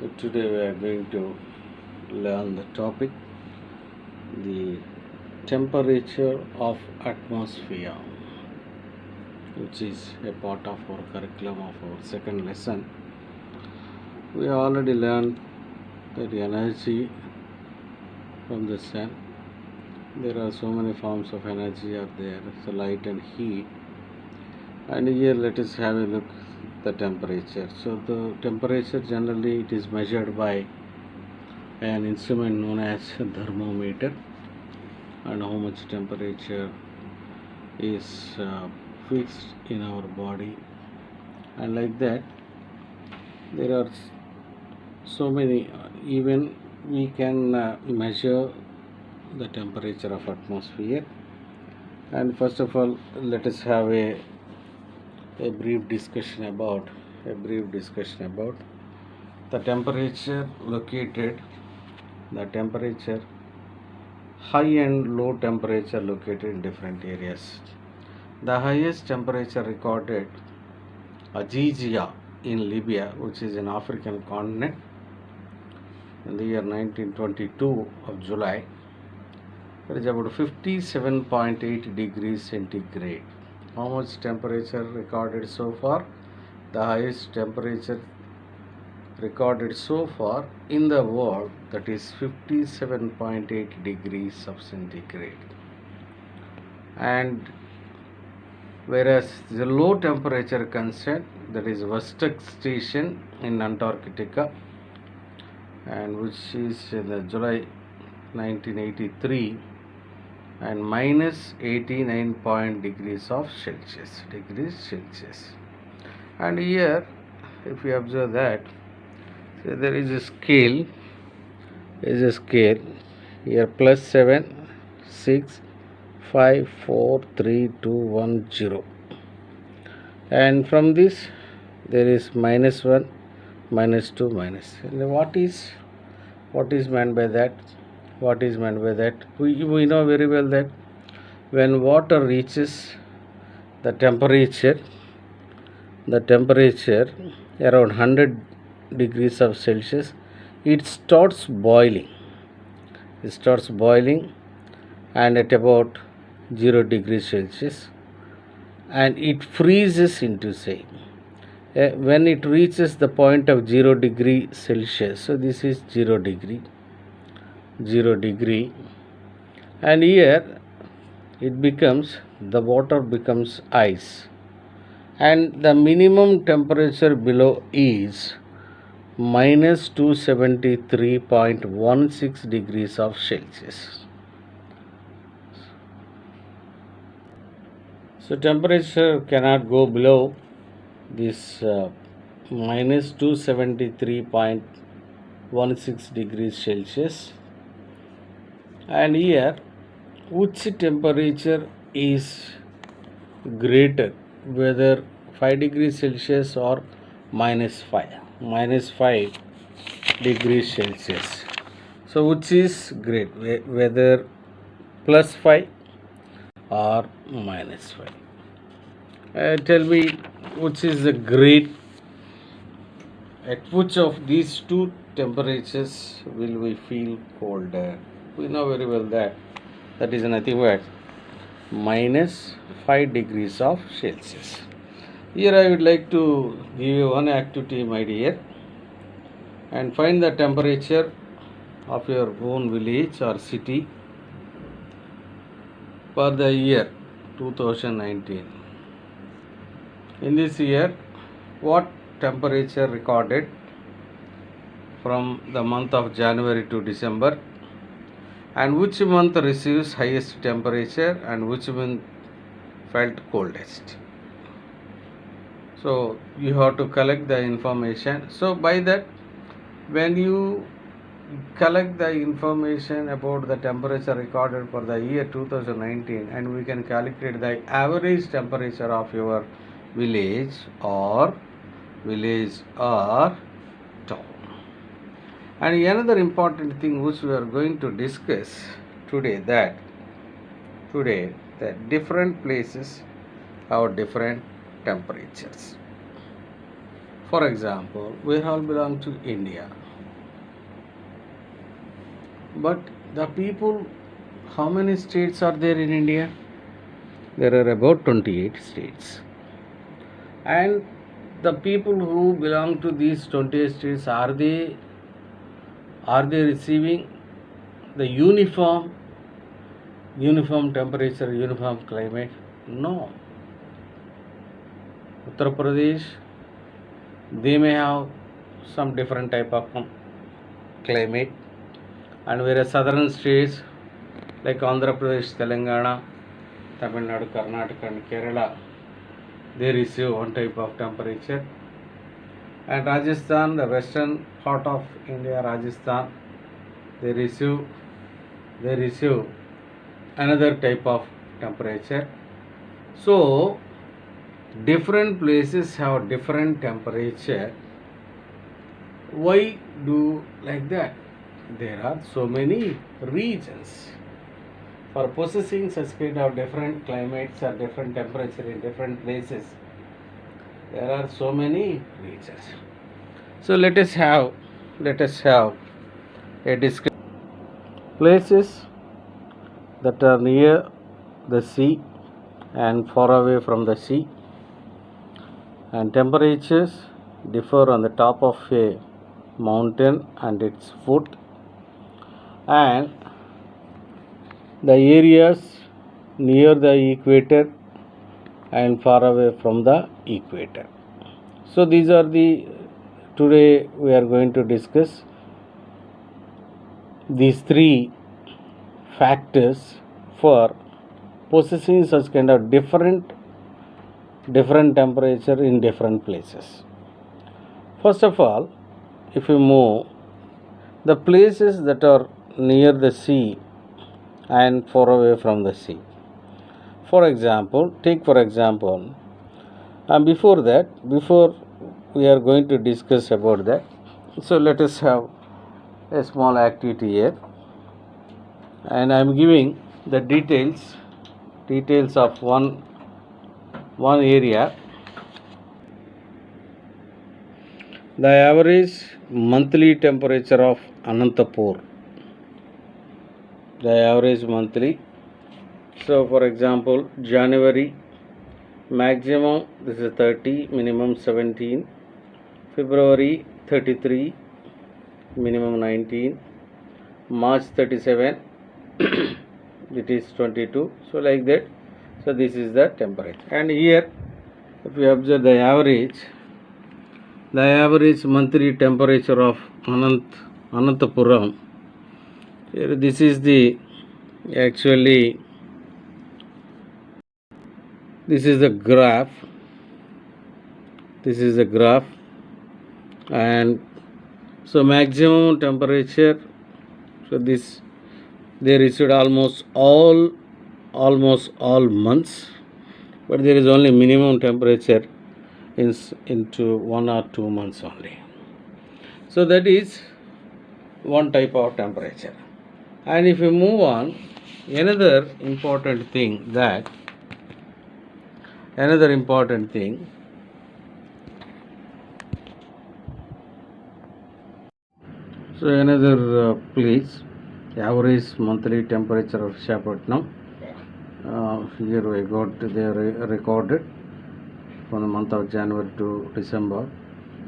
So today we are going to learn the topic, the temperature of atmosphere, which is a part of our curriculum of our second lesson. We already learned that the energy from the sun. There are so many forms of energy are there, so light and heat. And here let us have a look at the temperature. So the temperature generally it is measured by an instrument known as thermometer, and how much temperature is fixed in our body, and like that there are so many even we can measure the temperature of atmosphere. And first of all, let us have a brief discussion about the temperature located, the temperature high and low temperature located in different areas. The highest temperature recorded Ajijia in Libya, which is an African continent, in the year 1922 of July. It is about 57.8 degrees centigrade. How much temperature recorded so far? The highest temperature recorded so far in the world, that is 57.8 degrees of centigrade. And whereas the low temperature concerned, that is Vostok Station in Antarctica, and which is in the July 1983, and minus 89 degrees Celsius. And here, if you observe that, so there is a scale. Here plus 7, 6, 5, 4, 3, 2, 1, 0. And from this, there is minus 1, minus 2, minus. And what is meant by that? We know very well that when water reaches the temperature around 100 degrees of Celsius, it starts boiling. And at about 0 degrees Celsius, and it freezes into, say, when it reaches the point of 0 degree Celsius, so this is 0 degree, and here the water becomes ice, and the minimum temperature below is minus 273.16 degrees of Celsius. So temperature cannot go below this minus 273.16 degrees Celsius. And here, which temperature is greater, whether 5 degrees Celsius or minus 5 degrees Celsius. So which is great, whether plus 5 or minus 5? Tell me, which is the great, at which of these two temperatures will we feel colder? We know very well that is nothing but minus 5 degrees of Celsius. Here I would like to give you one activity, my dear, and find the temperature of your own village or city for the year 2019. In this year, what temperature recorded from the month of January to December, and which month receives highest temperature and which month felt coldest? So you have to collect the information. So by that, when you collect the information about the temperature recorded for the year 2019, and we can calculate the average temperature of your village or town. And another important thing which we are going to discuss today, that different places have different temperatures. For example, we all belong to India. But the people, how many states are there in India? There are about 28 states. And the people who belong to these 28 states, are they receiving the uniform temperature, uniform climate? No. Uttar Pradesh, they may have some different type of climate, and whereas southern states like Andhra Pradesh, Telangana, Tamil Nadu, Karnataka and Kerala, they receive one type of temperature, and Rajasthan, the western part of India, Rajasthan, they receive another type of temperature. So different places have different temperature. Why do like that? There are so many regions. For possessing such kind of different climates or different temperature in different places, there are so many regions. So let us have a discussion. Places that are near the sea and far away from the sea, and temperatures differ on the top of a mountain and its foot, and the areas near the equator and far away from the equator. So these are today we are going to discuss these three factors for possessing such kind of different temperature in different places. First of all, if you move the places that are near the sea and far away from the sea. For example, before we are going to discuss about that, so let us have a small activity here, and I am giving the details of one area. The average monthly temperature of Anantapur. The average monthly. So for example, January maximum this is 30, minimum 17. February 33, minimum 19. March 37, it is 22. So like that. So this is the temperature. And here, if you observe the average monthly temperature of Ananthapuram. Here this is the graph. This is the graph, and so maximum temperature. So this they received almost all months, but there is only minimum temperature into 1 or 2 months only. So that is one type of temperature. And if you move on, another important thing. So another place, average monthly temperature of Visakhapatnam. Here we got they recorded from the month of January to December.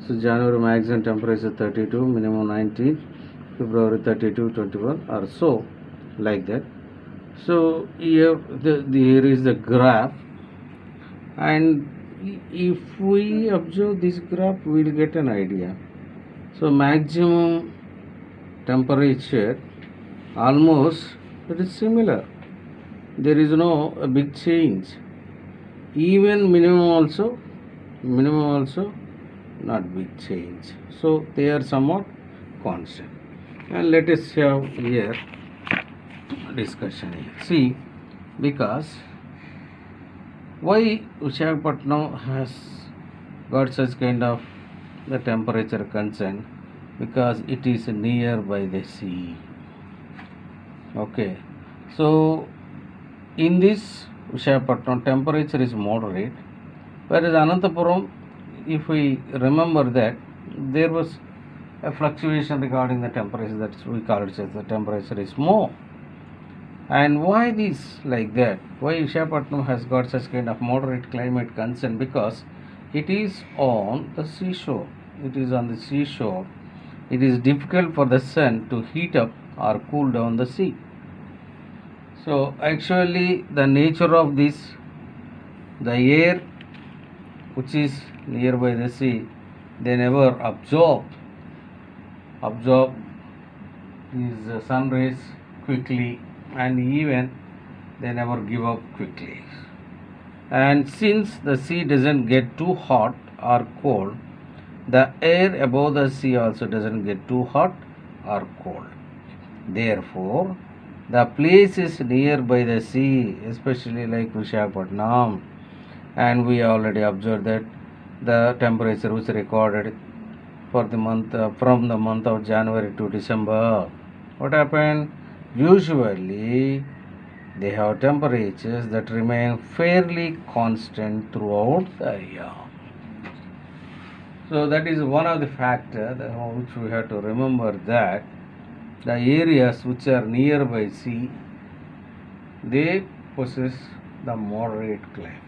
So January maximum temperature 32, minimum 19. February 32, 21 or so, like that. So here here is the graph, and if we observe this graph, we will get an idea. So maximum temperature almost it is similar. There is no a big change. Even minimum also not big change. So they are somewhat constant. And let us have here discussion here. See, because why Visakhapatnam has got such kind of the temperature concern? Because it is near by the sea. Okay, so in this Visakhapatnam temperature is moderate, whereas Ananthapuram, if we remember that there was a fluctuation regarding the temperature, that we call it as the temperature is more. And why this like that? Why Vishakhapatnam has got such kind of moderate climate concern? Because it is on the seashore. It is on the seashore. It is difficult for the sun to heat up or cool down the sea. So actually the nature of this, the air which is nearby the sea, they never absorb these sun rays quickly, and even they never give up quickly. And since the sea doesn't get too hot or cold, the air above the sea also doesn't get too hot or cold. Therefore, the places nearby the sea, especially like Vishakhapatnam, and we already observed that the temperature was recorded for the month from the month of January to December. What happened? Usually, they have temperatures that remain fairly constant throughout the year. So that is one of the factors which we have to remember, that the areas which are nearby sea, they possess the moderate climate.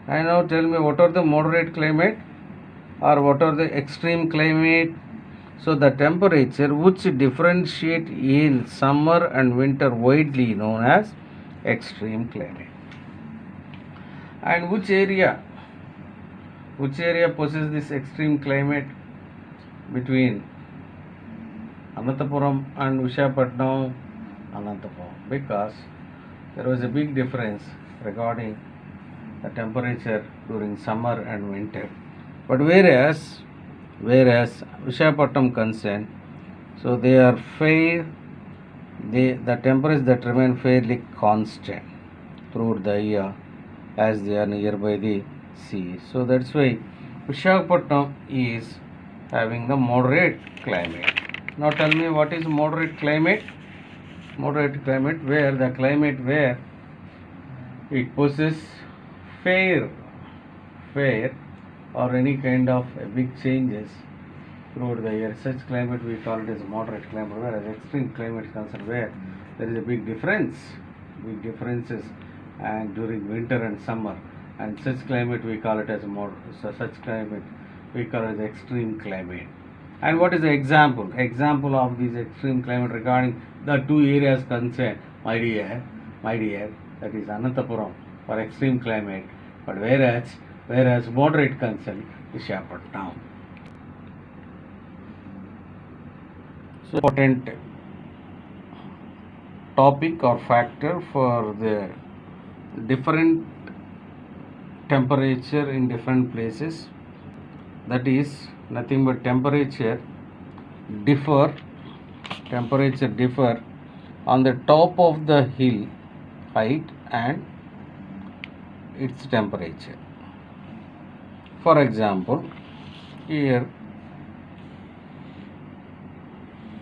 And now tell me, what are the moderate climate or what are the extreme climate? So the temperature which differentiate in summer and winter widely known as extreme climate. And which area possesses this extreme climate between Anantapuram and Vishakhapatnam? Anantapuram, because there was a big difference regarding the temperature during summer and winter. But whereas Vishakhapatnam concerned, so they are fair, the temperatures that remain fairly constant throughout the year as they are nearby the sea. So that's why Vishakhapatnam is having the moderate climate. Now tell me, what is moderate climate? Moderate climate, where the climate where it possesses fair or any kind of big changes throughout the year. Such climate we call it as moderate climate, whereas extreme climate is concerned where there is a big differences and during winter and summer, and such climate we call it as such climate we call it as extreme climate. And what is the example of this extreme climate regarding the two areas concerned? My dear, that is Anantapuram for extreme climate, but whereas moderate concern is Vishakhapatnam. So important topic or factor for the different temperature in different places, that is nothing but temperature differ on the top of the hill height and its temperature. For example, here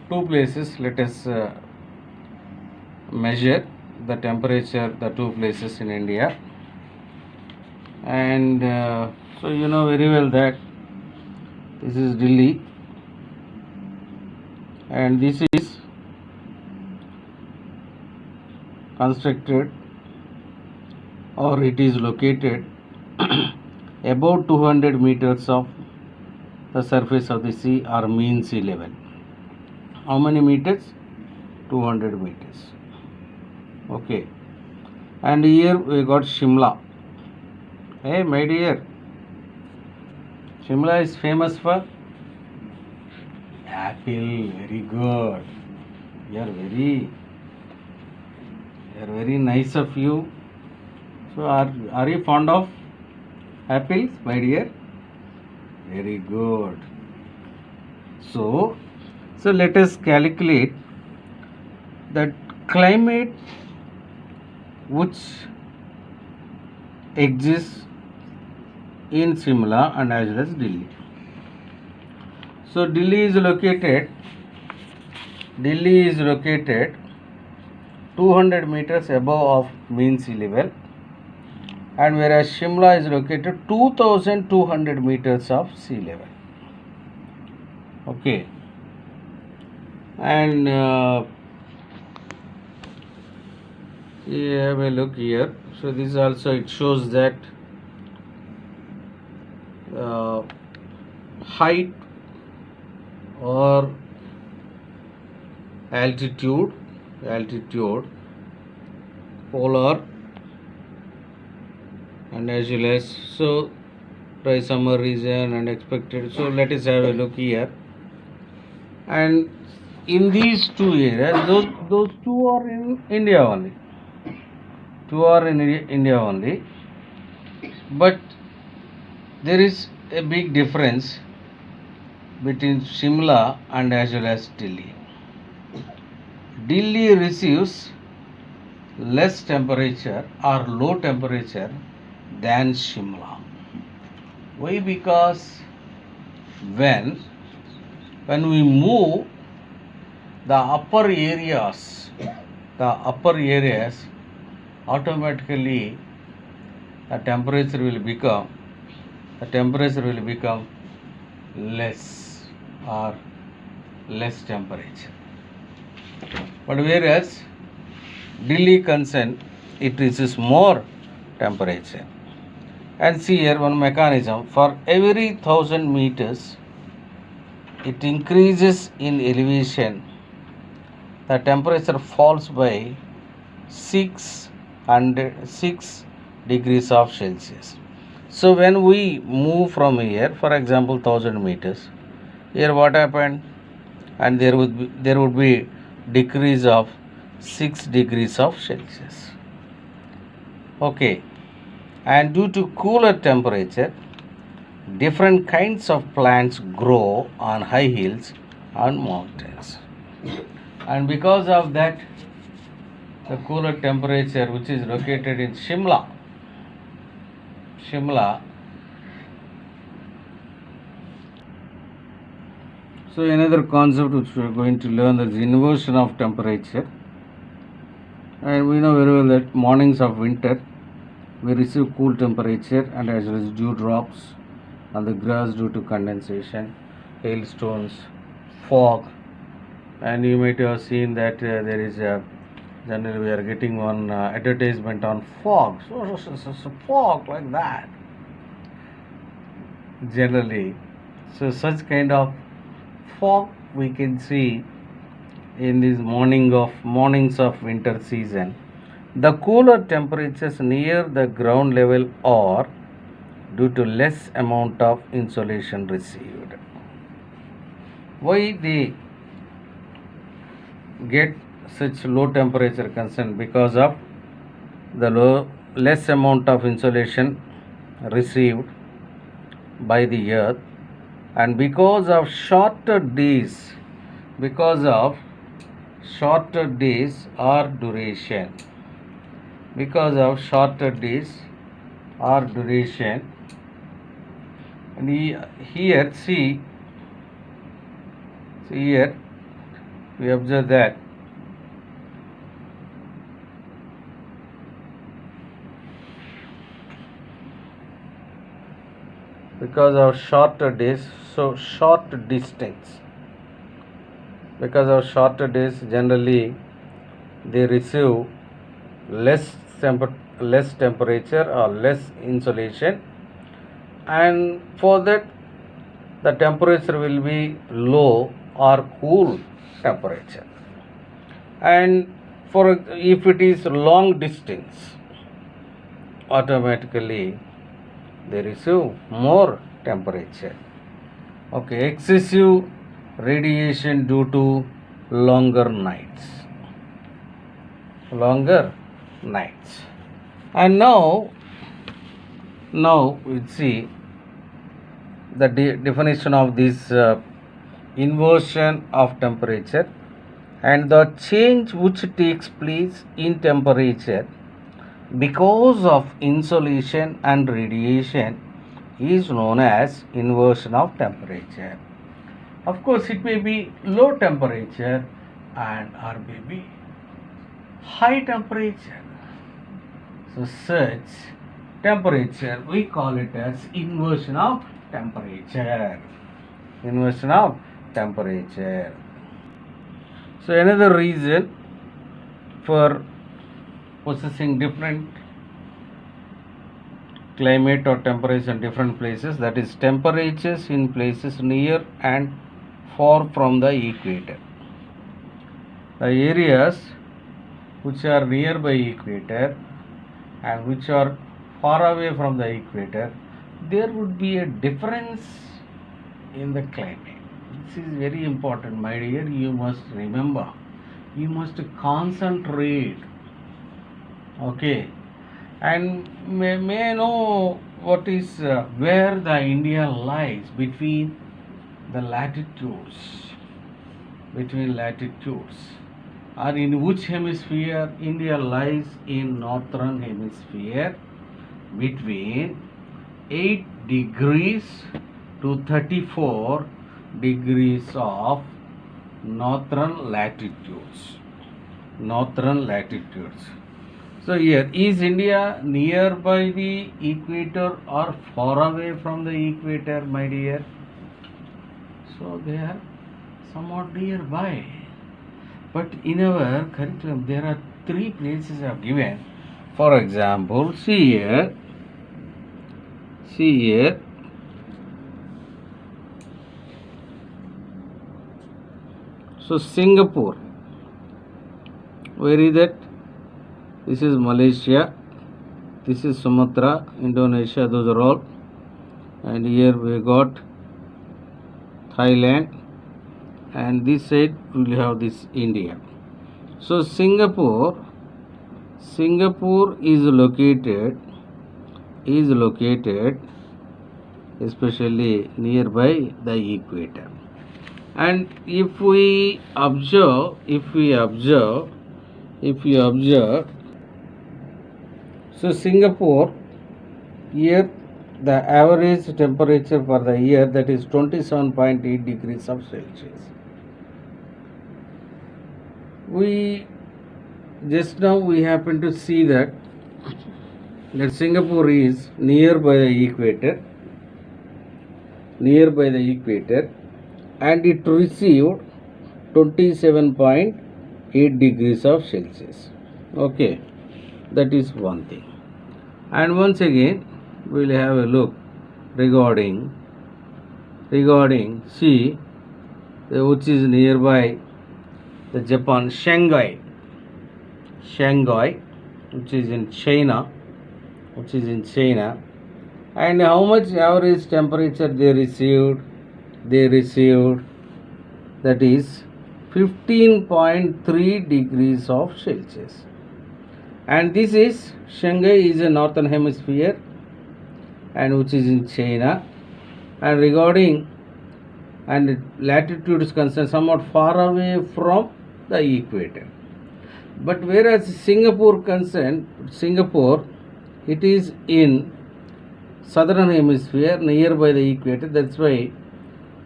two places, let us measure the temperature, the two places in India, and so you know very well that this is Delhi and this is constructed or it is located about 200 meters of the surface of the sea or mean sea level. How many meters? 200 meters. Okay. And here we got Shimla. Hey my dear, Shimla is famous for apple. Very good. You are very nice of you. So are you fond of apples, my dear? Very good. So let us calculate that climate which exists in Shimla and as well as Delhi. So Delhi is located 200 meters above of mean sea level, and whereas Shimla is located 2200 meters of sea level. Okay, and you have a look here. So this also it shows that uh, height or altitude, polar, and as well as so dry summer region and expected. So let us have a look here. And in these two areas, those two are in India only. Two are in India only, but there is a big difference between Shimla and as well as Delhi. Delhi receives less temperature or low temperature than Shimla. Why? Because when we move the upper areas, automatically the temperature will become less or less temperature. But whereas Delhi concern, it receives more temperature. And see here one mechanism. For every 1000 meters it increases in elevation, the temperature falls by 6 degrees of Celsius. So when we move from here, for example 1000 meters, here what happened? And there would be decrease of 6 degrees of Celsius. Okay, and due to cooler temperature, different kinds of plants grow on high hills and mountains. And because of that, the cooler temperature which is located in Shimla, so another concept which we are going to learn is inversion of temperature. And we know very well that mornings of winter we receive cool temperature and as well as dew drops on the grass due to condensation, hailstones, fog, and you might have seen that there is a generally we are getting one advertisement on fog. So fog like that. Generally, so such kind of fog we can see in these mornings of winter season. The cooler temperatures near the ground level are due to less amount of insolation received. Why they get such low temperature concern? Because of the less amount of insolation received by the earth, and because of shorter days or duration, and here see here we observe that because of shorter days, so short distance, because of shorter days generally they receive less temperature or less insolation, and for that the temperature will be low or cool temperature. And for if it is long distance, automatically they receive more temperature. Okay, excessive radiation due to longer nights. And now we see the definition of this inversion of temperature, and the change which takes place in temperature because of insolation and radiation is known as inversion of temperature. Of course, it may be low temperature and or maybe high temperature. So such temperature we call it as inversion of temperature. temperature. So another reason for possessing different climate or temperature in different places, that is temperatures in places near and far from the equator. The areas which are nearby equator and which are far away from the equator, there would be a difference in the climate. This is very important, my dear. You must remember, you must concentrate, okay, and may I know what is where the India lies between the latitudes, or in which hemisphere India lies? In northern hemisphere, between 8 degrees to 34 degrees of northern latitudes. So here, is India nearby the equator or far away from the equator, my dear? So they are somewhat nearby. But in our curriculum, there are 3 places I have given. For example, see here. So Singapore, where is that? This is Malaysia, this is Sumatra, Indonesia, those are all. And here we got Thailand, and this side we will have this India. So Singapore is located especially nearby the equator. And if we observe, so Singapore, here the average temperature for the year, that is 27.8 degrees of Celsius. We just now we happen to see that Singapore is nearby the equator, and it received 27.8 degrees of Celsius. Okay, that is one thing. And once again we will have a look regarding see which is nearby the Japan, Shanghai, which is in China, and how much average temperature they received? That is 15.3 degrees of Celsius. And this is Shanghai is a northern hemisphere, and which is in China, and regarding and latitude is concerned somewhat far away from the equator. But whereas Singapore, it is in southern hemisphere nearby the equator, that's why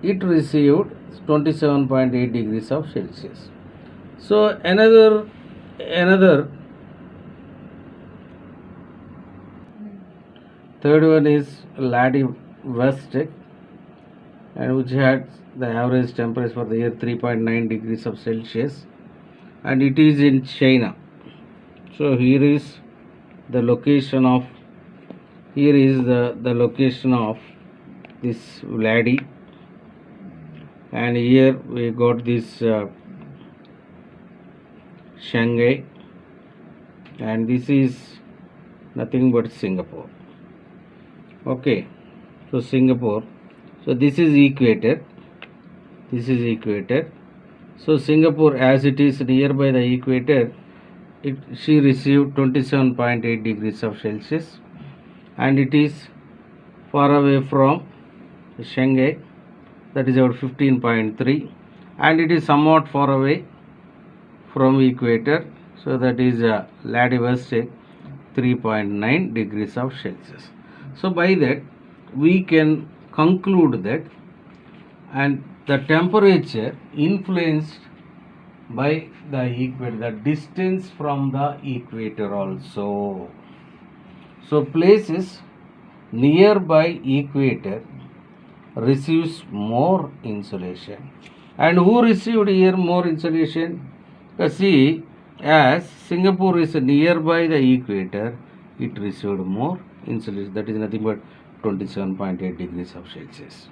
it received 27.8 degrees of Celsius. So another third one is Vladivostok, and which had the average temperature for the year 3.9 degrees of Celsius, and it is in China. So here is the location of this Vladi, and here we got this Shanghai, and this is nothing but Singapore. Okay, so Singapore, so this is equator. So Singapore, as it is nearby the equator, she received 27.8 degrees of Celsius, and it is far away from Shanghai, that is about 15.3, and it is somewhat far away from equator, so that is Vladivostok, 3.9 degrees of Celsius. So by that we can conclude that, and the temperature influenced by the equator, the distance from the equator also. So places nearby equator receives more insolation, And who received here more insolation? See, as Singapore is nearby the equator, it received more insolation. That is nothing but 27.8 degrees of Celsius.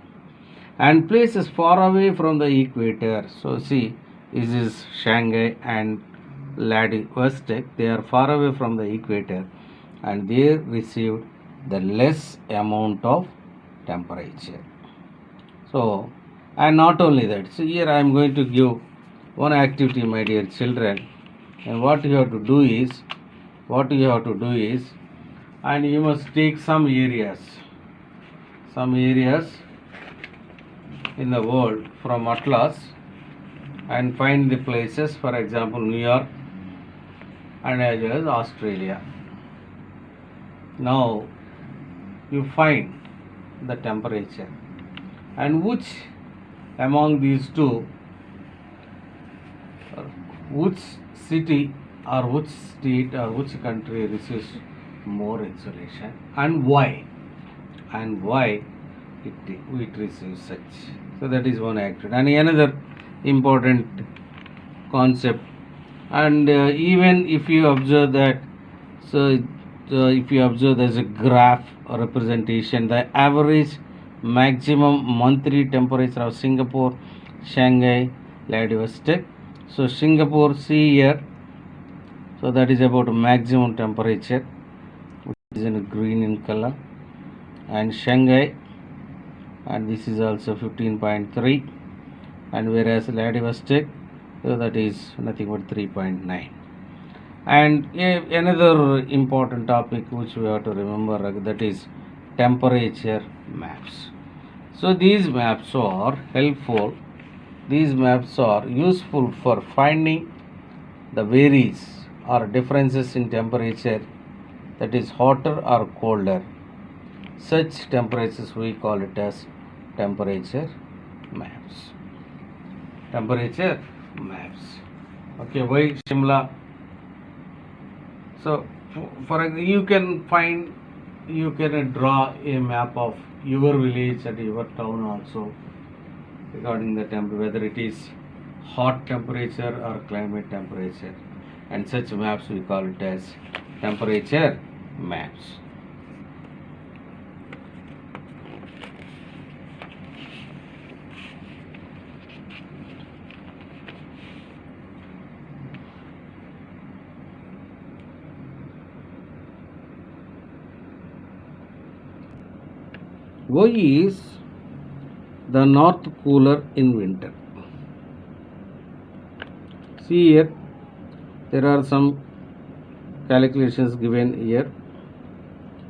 And places far away from the equator. So see, this is Shanghai and Vladivostok. They are far away from the equator, and they received the less amount of temperature. So, and not only that, so here I am going to give one activity, my dear children, and what you have to do is, and you must take some areas in the world from atlas and find the places, for example, New York and as well as Australia. Now, you find the temperature and which among these two, which city or which state or which country receives more insolation and why it receives such. So that is one activity. And another important concept, and even if you observe that, so if you observe there's a graph or representation, the average maximum monthly temperature of Singapore, Shanghai, Vladivostok. So Singapore, see here, so that is about maximum temperature, which is in green in color, and Shanghai, and this is also 15.3, and whereas Vladivostok, so that is nothing but 3.9. And another important topic which we have to remember, that is temperature maps. So these maps are helpful. These maps are useful for finding the varies or differences in temperature, that is hotter or colder. Such temperatures we call it as temperature maps. Temperature maps. Okay, why Shimla? So, for you can draw a map of your village and your town also, regarding the whether it is hot temperature or climate temperature, and such maps we call it as temperature maps. Why is the north cooler in winter? See here, there are some calculations given here.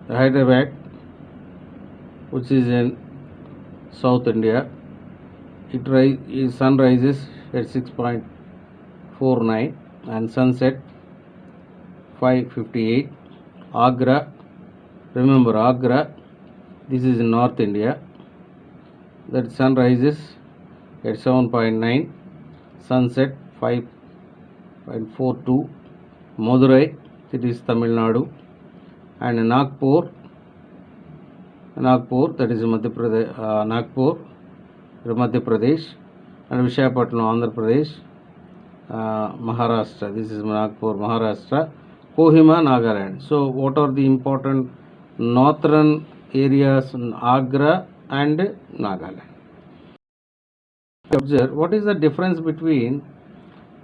Hyderabad, which is in South India, sun rises at 6.49 and sunset 5:58. Agra, remember Agra, this is in North India, that sun rises at 7.9, sunset 5.42. Madurai, it is Tamil Nadu, and Nagpur, that is Madhya Pradesh, and Visakhapatnam, Andhra Pradesh, Maharashtra, this is Nagpur, Maharashtra, Kohima, Nagaland. So what are the important northern areas in Agra and Nagaland? Observe what is the difference between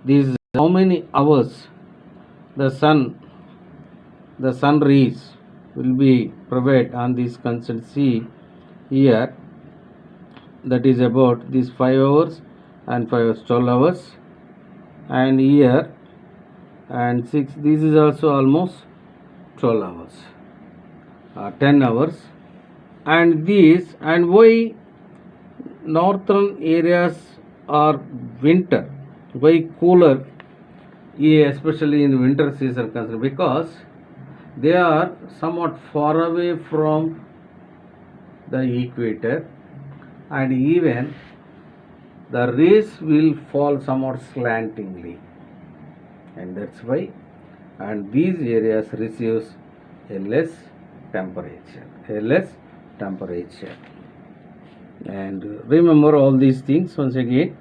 these, how many hours the sun rays will be provided on this concerned. See here, that is about these 5 hours and 5 hours, 12 hours, and here and 6, this is also almost 12 hours, 10 hours, and these, and why northern areas are winter, why cooler, especially in winter season concerned, because they are somewhat far away from the equator, and even the rays will fall somewhat slantingly, and that's why, and these areas receives a less temperature. And remember all these things once again.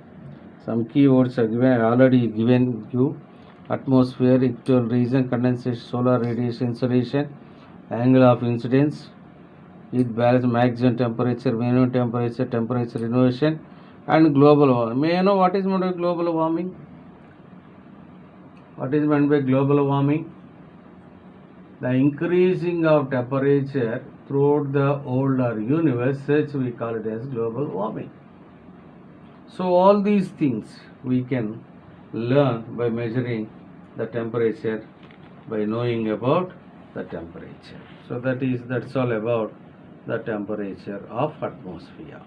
Some keywords are given, already given you. Atmosphere, equatorial region, condensation, solar radiation insolation, angle of incidence, heat balance, maximum temperature, minimum temperature, temperature inversion, and global warming. May I know what is meant by global warming? What is meant by global warming? The increasing of temperature throughout the older universe, such we call it as global warming. So all these things we can learn by measuring the temperature, by knowing about the temperature. So that's all about the temperature of atmosphere.